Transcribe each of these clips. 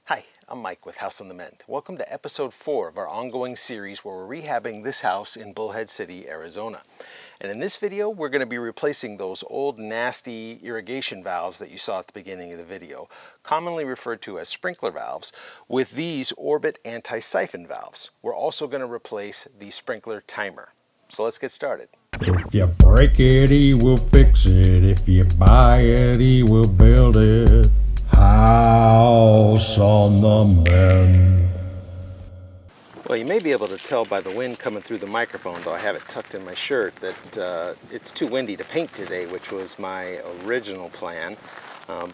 Hi, I'm Mike with House on the Mend. Welcome to episode 4 of our ongoing series where we're rehabbing this house in Bullhead City, Arizona. And in this video, we're going to be replacing those old nasty irrigation valves that you saw at the beginning of the video, commonly referred to as sprinkler valves, with these Orbit anti-siphon valves. We're also going to replace the sprinkler timer. So let's get started. If you break it, he will fix it. If you buy it, he will build it. House on the Mend. Well, you may be able to tell by the wind coming through the microphone, though I have it tucked in my shirt, that it's too windy to paint today, which was my original plan.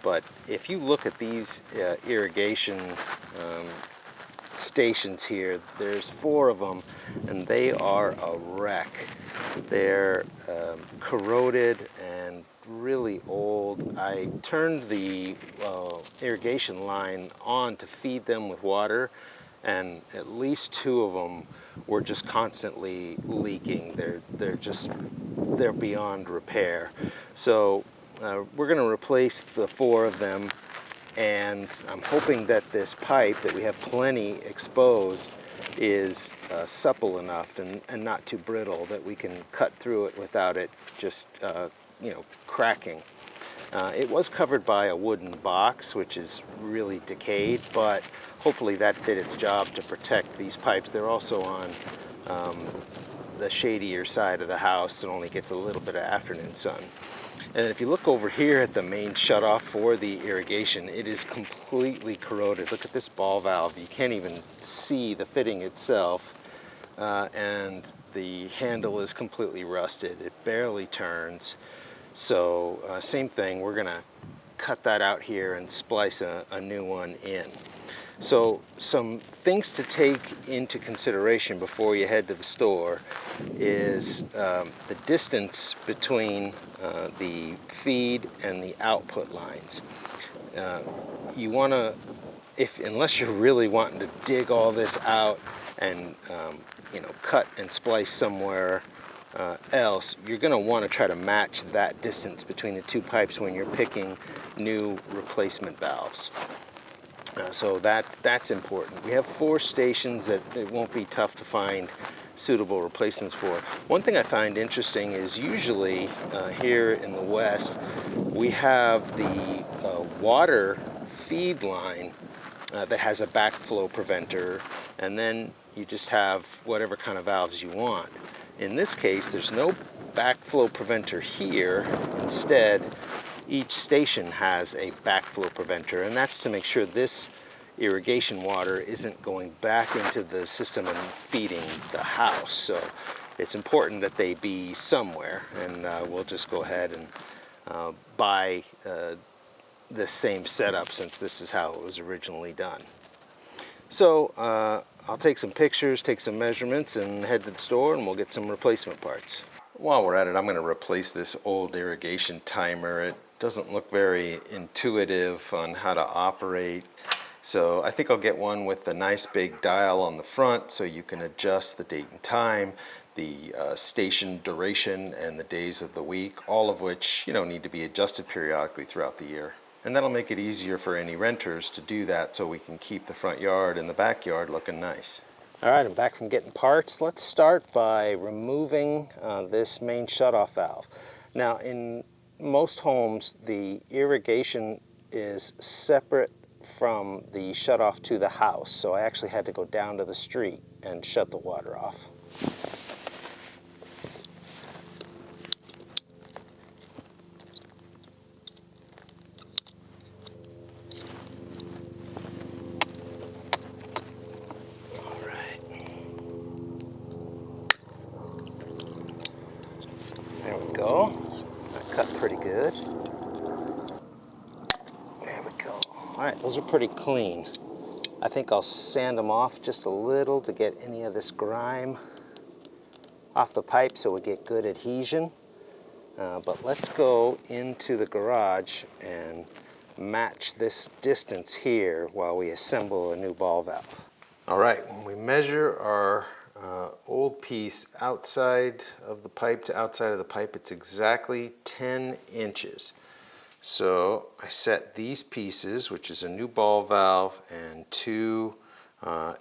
But if you look at these irrigation stations here, there's 4 of them, and they are a wreck. They're corroded and really old. I turned the irrigation line on to feed them with water, and at least 2 of them were just constantly leaking. They're beyond repair. So we're going to replace the 4 of them, and I'm hoping that this pipe that we have plenty exposed is supple enough and not too brittle that we can cut through it without it just cracking. It was covered by a wooden box, which is really decayed, but hopefully that did its job to protect these pipes. They're also on the shadier side of the house. It only gets a little bit of afternoon sun. And if you look over here at the main shutoff for the irrigation, it is completely corroded. Look at this ball valve. You can't even see the fitting itself, and the handle is completely rusted. It barely turns. So same thing, we're gonna cut that out here and splice a new one in. So some things to take into consideration before you head to the store is the distance between the feed and the output lines. You want to, unless you're really wanting to dig all this out and cut and splice somewhere else, you're going to want to try to match that distance between the 2 pipes when you're picking new replacement valves. So that's important. We have 4 stations that it won't be tough to find suitable replacements for. One thing I find interesting is usually here in the West, we have the water feed line that has a backflow preventer, and then you just have whatever kind of valves you want. In this case, there's no backflow preventer here. Instead, each station has a backflow preventer, and that's to make sure this irrigation water isn't going back into the system and feeding the house. So it's important that they be somewhere, and we'll just go ahead and buy the same setup, since this is how it was originally done. So I'll take some pictures, take some measurements, and head to the store, and we'll get some replacement parts. While we're at it, I'm going to replace this old irrigation timer. It doesn't look very intuitive on how to operate, so I think I'll get one with a nice big dial on the front so you can adjust the date and time, the station duration, and the days of the week, all of which need to be adjusted periodically throughout the year. And that'll make it easier for any renters to do that, so we can keep the front yard and the backyard looking nice. All right, I'm back from getting parts. Let's start by removing this main shutoff valve. Now, in most homes, the irrigation is separate from the shutoff to the house, so I actually had to go down to the street and shut the water off. There we go. That cut pretty good. There we go. All right, those are pretty clean. I think I'll sand them off just a little to get any of this grime off the pipe so we get good adhesion. But let's go into the garage and match this distance here while we assemble a new ball valve. All right, when we measure our old piece outside of the pipe to outside of the pipe, it's exactly 10 inches. So I set these pieces, which is a new ball valve and two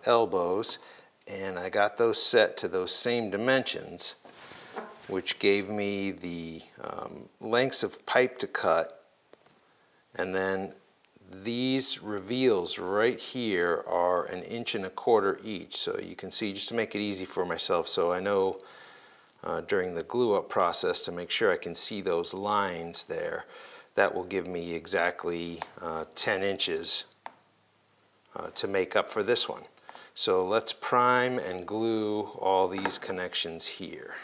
elbows, and I got those set to those same dimensions, which gave me the lengths of pipe to cut. And then these reveals right here are 1.25 inches each. So you can see, just to make it easy for myself, so I know during the glue up process to make sure I can see those lines there, that will give me exactly 10 inches to make up for this one. So let's prime and glue all these connections here.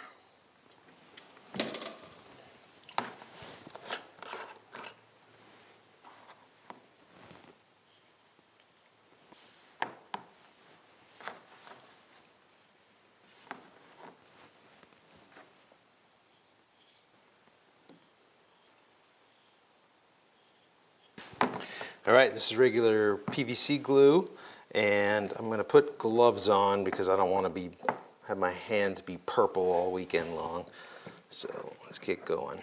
All right, this is regular PVC glue, and I'm going to put gloves on because I don't want to have my hands be purple all weekend long. So let's get going.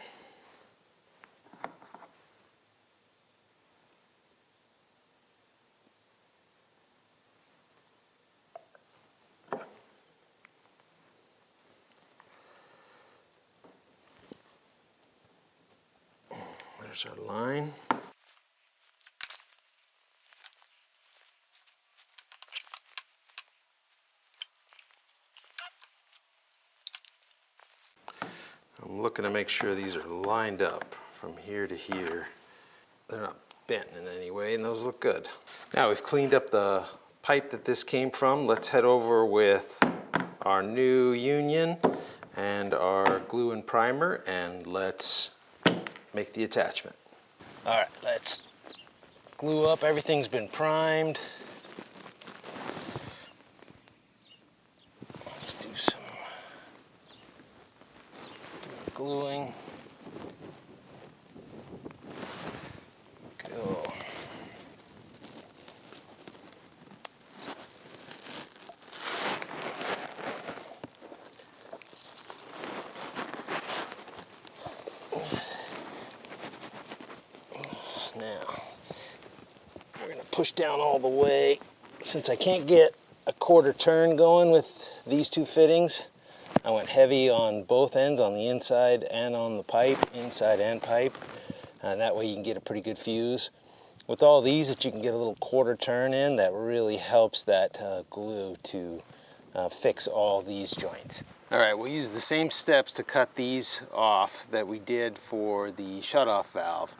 There's our line. I'm looking to make sure these are lined up from here to here. They're not bent in any way, and those look good. Now we've cleaned up the pipe that this came from. Let's head over with our new union and our glue and primer, and let's make the attachment. All right, let's glue up. Everything's been primed. Let's do some gluing. Go. Now, we're going to push down all the way. Since I can't get a 1/4 turn going with these two fittings, I went heavy on both ends, on the inside and on the pipe, inside and pipe. That way you can get a pretty good fuse. With all these that you can get a little 1/4 turn in, that really helps that glue to fix all these joints. All right, we'll use the same steps to cut these off that we did for the shutoff valve.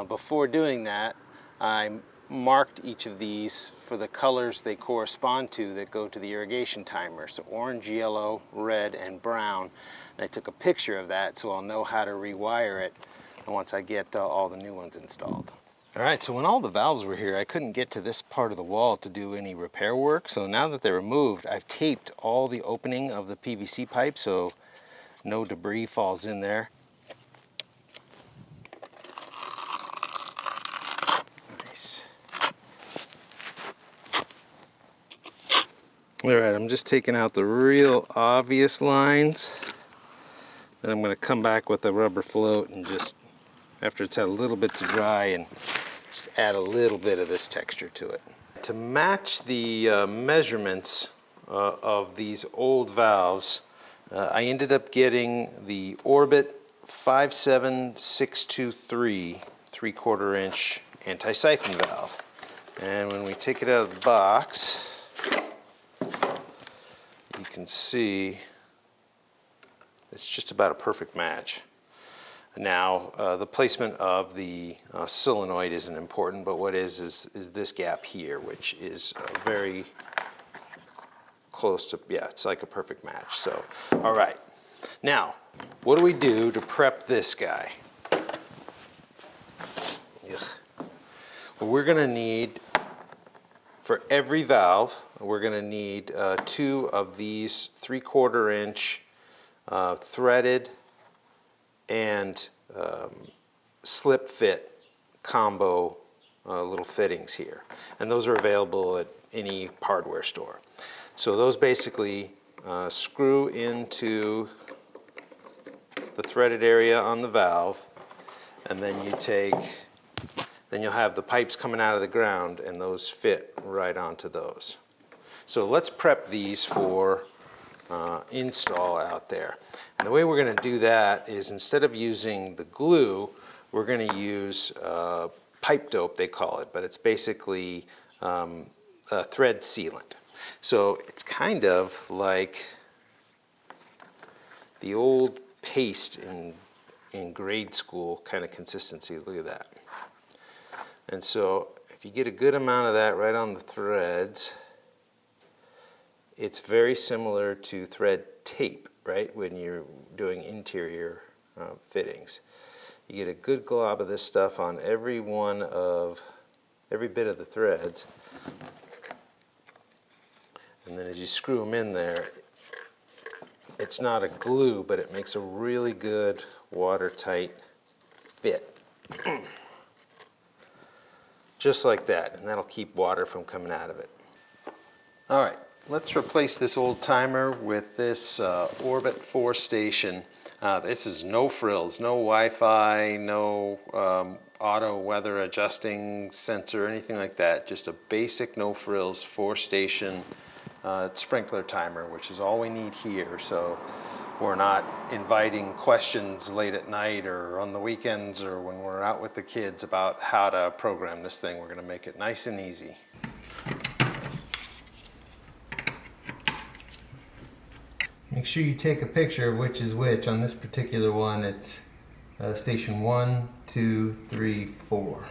Before doing that, I marked each of these for the colors they correspond to that go to the irrigation timer. So orange, yellow, red, and brown. And I took a picture of that so I'll know how to rewire it once I get all the new ones installed. All right, so when all the valves were here, I couldn't get to this part of the wall to do any repair work. So now that they're removed, I've taped all the opening of the PVC pipe so no debris falls in there. Nice. All right, I'm just taking out the real obvious lines. Then I'm going to come back with a rubber float and just, after it's had a little bit to dry, and just add a little bit of this texture to it. To match the measurements of these old valves, I ended up getting the Orbit 57623 3/4 inch anti-siphon valve. And when we take it out of the box, you can see it's just about a perfect match. Now, the placement of the solenoid isn't important, but what is this gap here, which is very close to, yeah, it's like a perfect match. So, all right. Now, what do we do to prep this guy? Ugh. Well, we're going to need, for every valve, we're going to need 2 of these 3/4 inch threaded and slip fit combo little fittings here, and those are available at any hardware store. So those basically screw into the threaded area on the valve, and then then you'll have the pipes coming out of the ground, and those fit right onto those. So let's prep these for install out there. And the way we're going to do that is, instead of using the glue, we're going to use pipe dope, they call it, but it's basically a thread sealant. So it's kind of like the old paste in grade school kind of consistency. Look at that. And so if you get a good amount of that right on the threads, it's very similar to thread tape, right, when you're doing interior fittings. You get a good glob of this stuff on every bit of the threads, and then as you screw them in there, it's not a glue, but it makes a really good watertight fit. Just like that, and that'll keep water from coming out of it. All right, let's replace this old timer with this Orbit 4 station. This is no frills, no Wi-Fi, no auto weather adjusting sensor, anything like that. Just a basic no frills 4-station sprinkler timer, which is all we need here. So we're not inviting questions late at night or on the weekends or when we're out with the kids about how to program this thing. We're going to make it nice and easy. Make sure you take a picture of which is which. On this particular one, it's station 1, 2, 3, 4.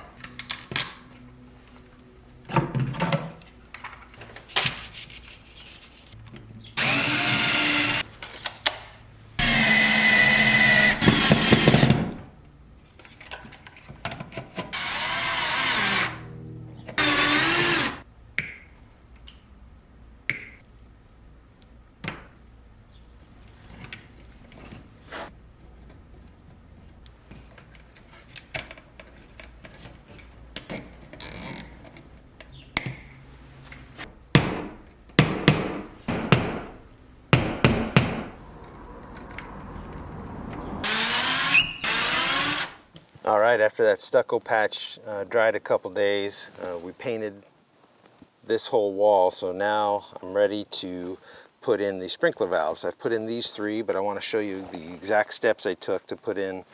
All right, after that stucco patch dried a couple days, we painted this whole wall, so now I'm ready to put in the sprinkler valves. I've put in these 3, but I want to show you the exact steps I took to put in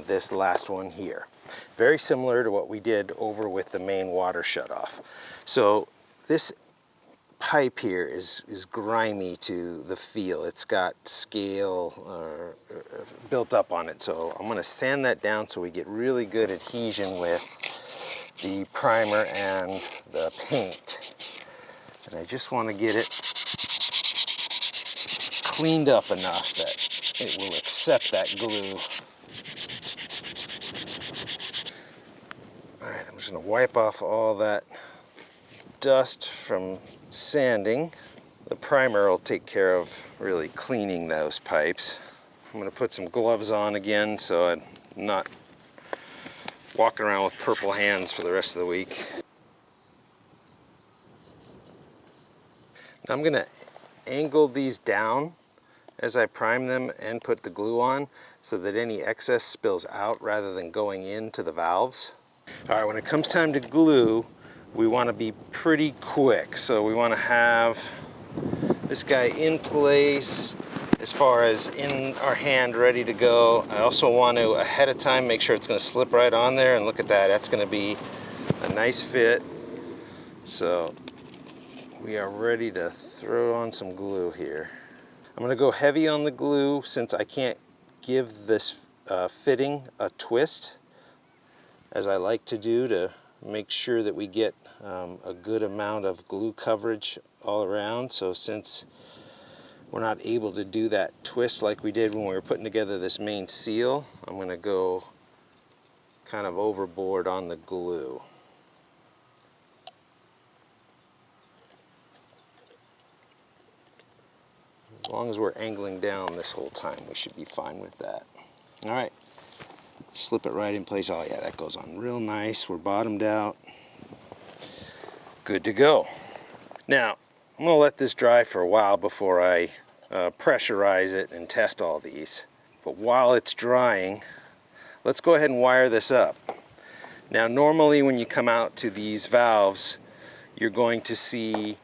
this last one here. Very similar to what we did over with the main water shutoff. So this pipe here is grimy to the feel. It's got scale built up on it. So I'm going to sand that down so we get really good adhesion with the primer and the paint. And I just want to get it cleaned up enough that it will accept that glue. All right, I'm just going to wipe off all that dust from sanding. The primer will take care of really cleaning those pipes. I'm going to put some gloves on again so I'm not walking around with purple hands for the rest of the week. Now I'm going to angle these down as I prime them and put the glue on so that any excess spills out rather than going into the valves. All right, when it comes time to glue, we want to be pretty quick. So we want to have this guy in place as far as in our hand, ready to go. I also want to, ahead of time, make sure it's going to slip right on there, and look at that, that's going to be a nice fit. So we are ready to throw on some glue here. I'm going to go heavy on the glue since I can't give this fitting a twist, as I like to do, to make sure that we get a good amount of glue coverage all around. So since we're not able to do that twist like we did when we were putting together this main seal, I'm going to go kind of overboard on the glue. As long as we're angling down this whole time, we should be fine with that. All right, slip it right in place. Oh yeah, that goes on real nice. We're bottomed out. Good to go. Now, I'm going to let this dry for a while before I pressurize it and test all these. But while it's drying, let's go ahead and wire this up. Now normally when you come out to these valves, you're going to see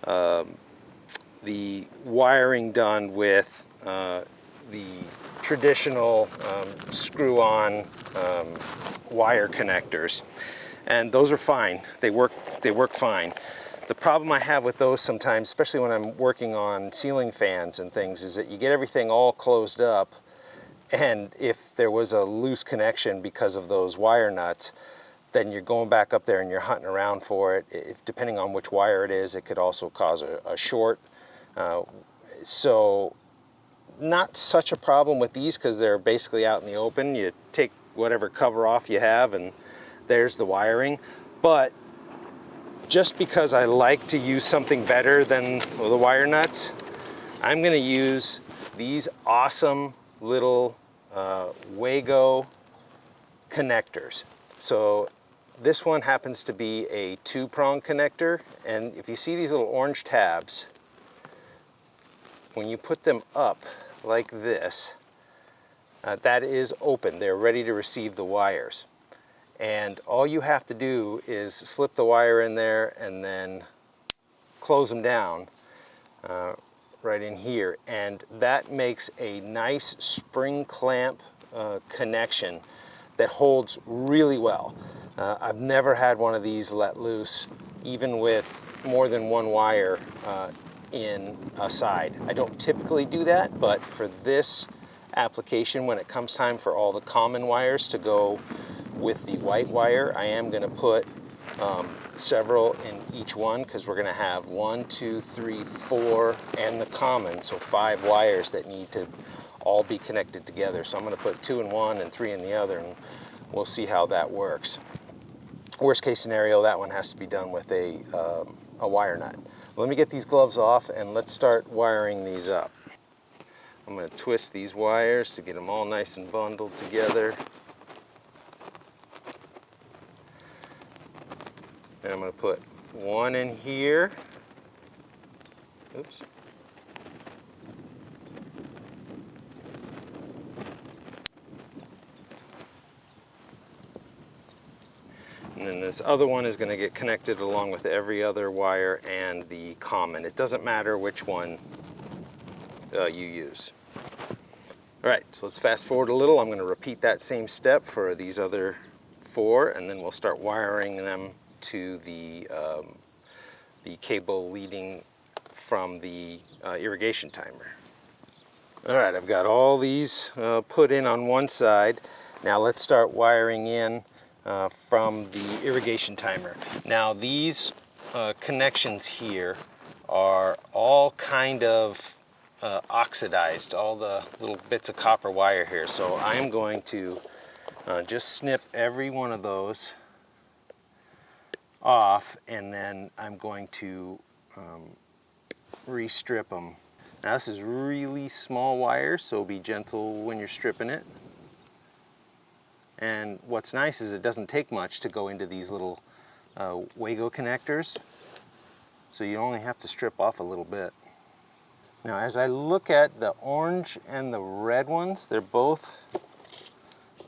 the wiring done with the traditional screw-on wire connectors, and those are fine. They work fine. The problem I have with those sometimes, especially when I'm working on ceiling fans and things, is that you get everything all closed up, and if there was a loose connection because of those wire nuts, then you're going back up there and you're hunting around for it. If, depending on which wire it is, it could also cause a short. So not such a problem with these because they're basically out in the open. You take whatever cover off you have and there's the wiring. But just because I like to use something better than the wire nuts, I'm going to use these awesome little Wago connectors. So this one happens to be a 2-prong connector, and if you see these little orange tabs, when you put them up like this, that is open. They're ready to receive the wires. And all you have to do is slip the wire in there and then close them down right in here. And that makes a nice spring clamp connection that holds really well. I've never had one of these let loose, even with more than one wire in a side. I don't typically do that, but for this application, when it comes time for all the common wires to go with the white wire, I am going to put several in each one, because we're going to have 1, 2, 3, 4, and the common, so 5 wires that need to all be connected together. So I'm going to put 2 in one and 3 in the other, and we'll see how that works. Worst case scenario, that one has to be done with a wire nut. Let me get these gloves off and let's start wiring these up. I'm going to twist these wires to get them all nice and bundled together. And I'm going to put one in here. Oops. And then this other one is going to get connected along with every other wire and the common. It doesn't matter which one you use. All right, so let's fast forward a little. I'm going to repeat that same step for these other 4, and then we'll start wiring them to the cable leading from the irrigation timer. All right, I've got all these put in on one side. Now let's start wiring in from the irrigation timer. Now these connections here are all kind of oxidized, all the little bits of copper wire here. So I'm going to just snip every one of those off, and then I'm going to re-strip them. Now this is really small wire, so be gentle when you're stripping it. And what's nice is it doesn't take much to go into these little Wago connectors, so you only have to strip off a little bit. Now as I look at the orange and the red ones, they're both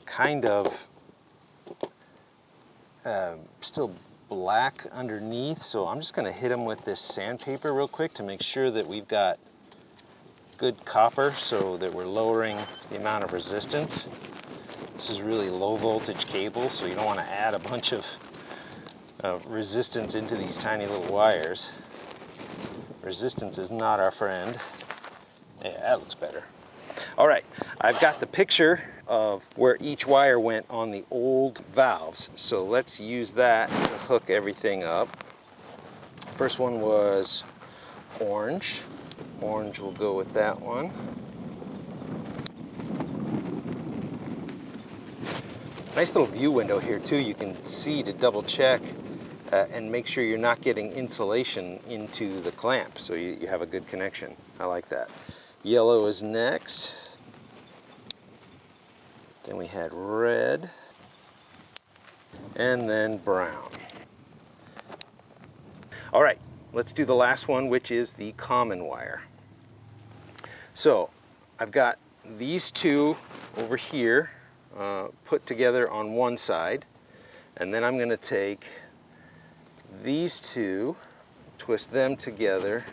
kind of still black underneath, so I'm just going to hit them with this sandpaper real quick to make sure that we've got good copper, so that we're lowering the amount of resistance. This is really low voltage cable, so you don't want to add a bunch of resistance into these tiny little wires. Resistance is not our friend. Yeah, that looks better. All right, I've got the picture of where each wire went on the old valves, so let's use that to hook everything up. First one was orange. Orange will go with that one. Nice little view window here too. You can see to double check and make sure you're not getting insulation into the clamp, so you have a good connection. I like that. Yellow is next. Then we had red. And then brown. All right, let's do the last one, which is the common wire. So I've got these two over here put together on one side, and then I'm going to take these two, twist them together.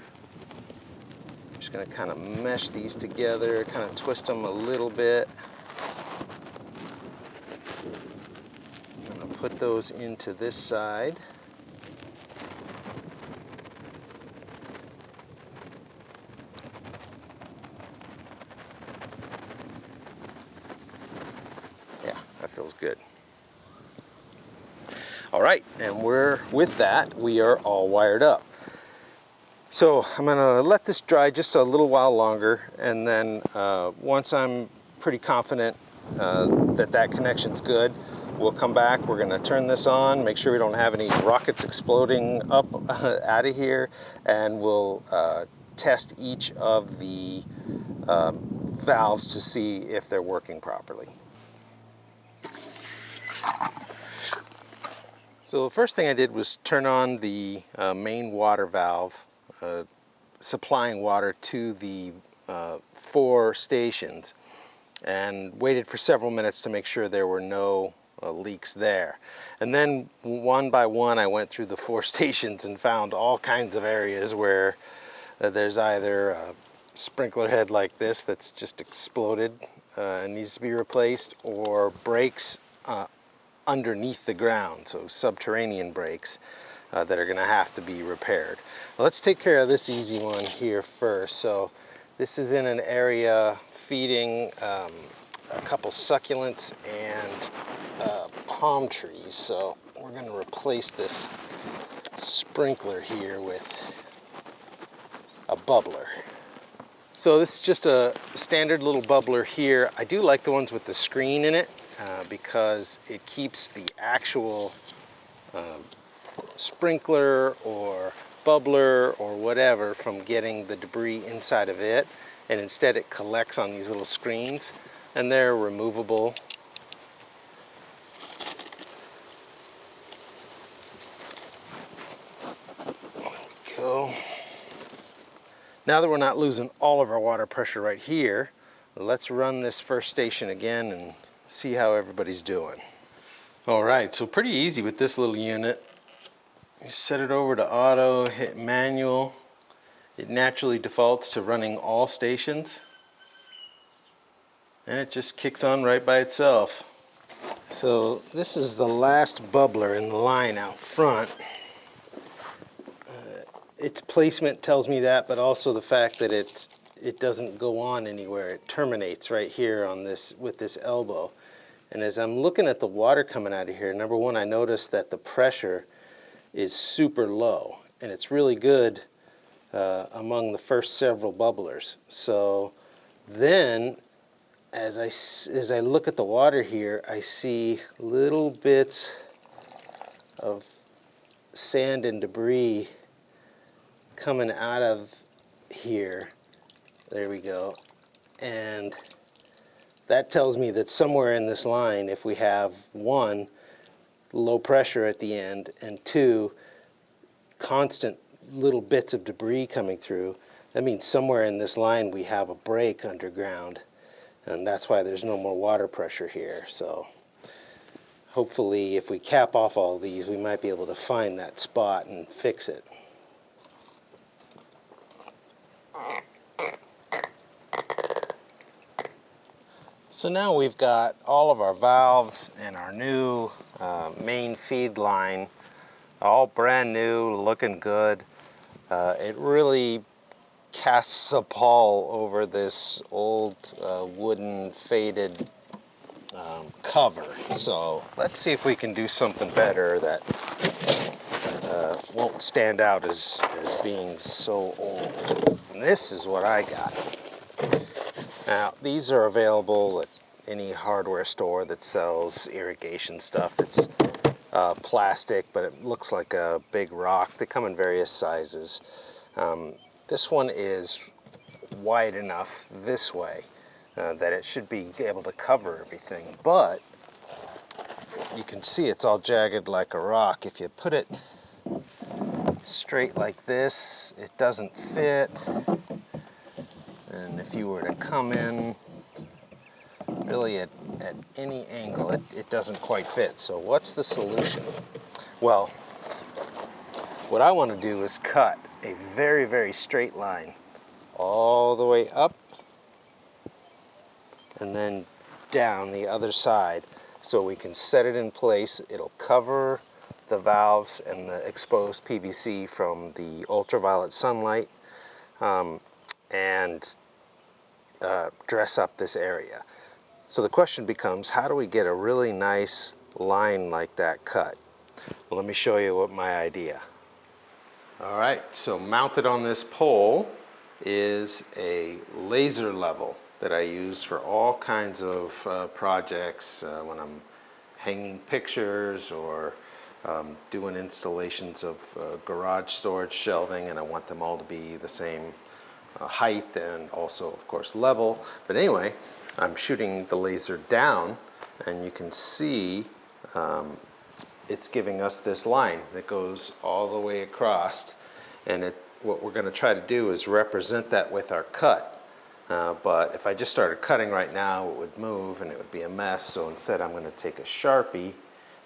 I'm just going to kind of mesh these together, kind of twist them a little bit. I'm going to put those into this side. Yeah, that feels good. All right, and with that, we are all wired up. So I'm gonna let this dry just a little while longer, and then once I'm pretty confident that connection's good, we'll come back. We're gonna turn this on, make sure we don't have any rockets exploding up out of here, and we'll test each of the valves to see if they're working properly. So the first thing I did was turn on the main water valve, supplying water to the 4 stations, and waited for several minutes to make sure there were no leaks there. And then one by one I went through the 4 stations and found all kinds of areas where there's either a sprinkler head like this that's just exploded and needs to be replaced, or breaks underneath the ground, so subterranean breaks that are going to have to be repaired. Well, let's take care of this easy one here first. So this is in an area feeding a couple succulents and palm trees. So we're going to replace this sprinkler here with a bubbler. So this is just a standard little bubbler here. I do like the ones with the screen in it because it keeps the actual sprinkler or bubbler or whatever from getting the debris inside of it, and instead it collects on these little screens, and they're removable. There we go. Now that we're not losing all of our water pressure right here, let's run this first station again and see how everybody's doing. All right, so pretty easy with this little unit. You set it over to auto, hit manual. It naturally defaults to running all stations, and it just kicks on right by itself. So this is the last bubbler in the line out front. Its placement tells me that, but also the fact that it doesn't go on anywhere. It terminates right here on this with this elbow. And as I'm looking at the water coming out of here, number one, I noticed that the pressure is super low, and it's really good among the first several bubblers. So then as I look at the water here, I see little bits of sand and debris coming out of here. There we go. And that tells me that somewhere in this line, if we have 1, low pressure at the end, and 2, constant little bits of debris coming through, that means somewhere in this line we have a break underground, and that's why there's no more water pressure here. So hopefully if we cap off all these, we might be able to find that spot and fix it. So now we've got all of our valves and our new main feed line all brand new, looking good. It really casts a pall over this old wooden faded cover. So let's see if we can do something better that won't stand out as being so old. And this is what I got. Now, these are available at any hardware store that sells irrigation stuff. It's plastic, but it looks like a big rock. They come in various sizes. This one is wide enough this way that it should be able to cover everything, but you can see it's all jagged like a rock. If you put it straight like this, it doesn't fit. And if you were to come in, really it at any angle, it doesn't quite fit. So what's the solution? Well, what I want to do is cut a very, very straight line all the way up and then down the other side so we can set it in place. It'll cover the valves and the exposed PVC from the ultraviolet sunlight and dress up this area. So the question becomes, how do we get a really nice line like that cut? Well, let me show you what my idea. All right, so mounted on this pole is a laser level that I use for all kinds of projects when I'm hanging pictures or doing installations of garage storage shelving, and I want them all to be the same height and also, of course, level. But anyway, I'm shooting the laser down, and you can see it's giving us this line that goes all the way across. And what we're going to try to do is represent that with our cut. But if I just started cutting right now, it would move and it would be a mess. So instead, I'm going to take a Sharpie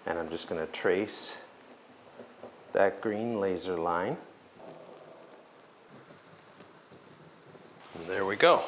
and I'm just going to trace that green laser line. And there we go.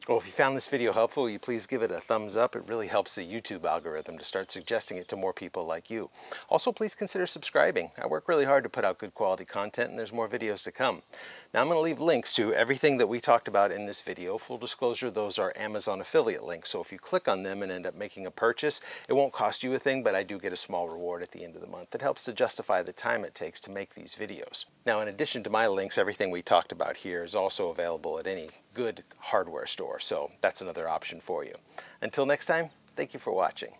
Well, if you found this video helpful, will you please give it a thumbs up? It really helps the YouTube algorithm to start suggesting it to more people like you. Also, please consider subscribing. I work really hard to put out good quality content, and there's more videos to come. Now, I'm going to leave links to everything that we talked about in this video. Full disclosure, those are Amazon affiliate links, so if you click on them and end up making a purchase, it won't cost you a thing, but I do get a small reward at the end of the month. That helps to justify the time it takes to make these videos. Now, in addition to my links, everything we talked about here is also available at any good hardware store, so that's another option for you. Until next time, thank you for watching.